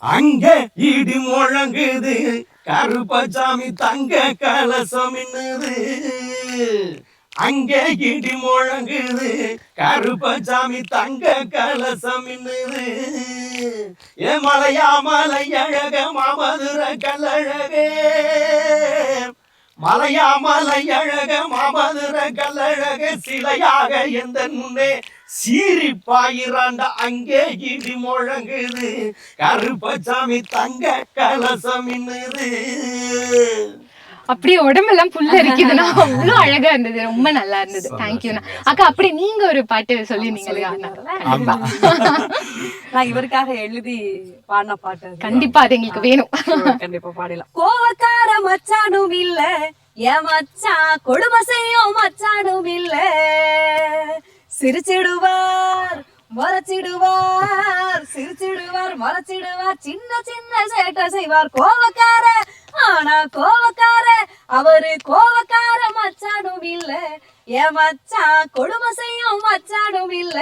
அங்க இடி முழங்குது கருப்பசாமி தங்க கலசம் மின்னுது. அங்கே இடி முழங்குது கருப்பசாமி தங்க கலசம் மின்னுது. ஏ மலையா மலை அழக மாமதுர கல்லழகே, மலையா மலை அழக மாமதுர கல்லழக சிலையாக எந்த முன்னே சீரி பாயிராண்ட. அங்கே இடி முழங்குது கருப்பசாமி தங்க கலசம் மின்னுது. அப்படியே உடம்பெல்லாம் புல்ல இருக்குதுன்னா அவ்வளவு அழகா இருந்தது, ரொம்ப நல்லா இருந்தது. தேங்க்யூண்ணா. அக்கா அப்படி நீங்க ஒரு பாட்டு சொல்லிருந்தீங்க. நான் இவருக்காக எழுதி பாடின பாட்டு கண்டிப்பா அது எங்களுக்கு வேணும். கண்டிப்பா பாடலாம். கோவக்கார மச்சானும் இல்ல என் மச்சான், கொடுமை செய்யும் மச்சானும் இல்ல. சிரிச்சிடுவார் மறைச்சிடுவார், சிரிச்சிடுவார் மறைச்சிடுவார், சின்ன சின்ன சேட்டை செய்வார். கோவக்கார ஆனா கோவக்கார, அவரு கோவக்கார மச்சானும் இல்ல என் மச்சான், கொடுமை செய்யும் மச்சானும் இல்ல.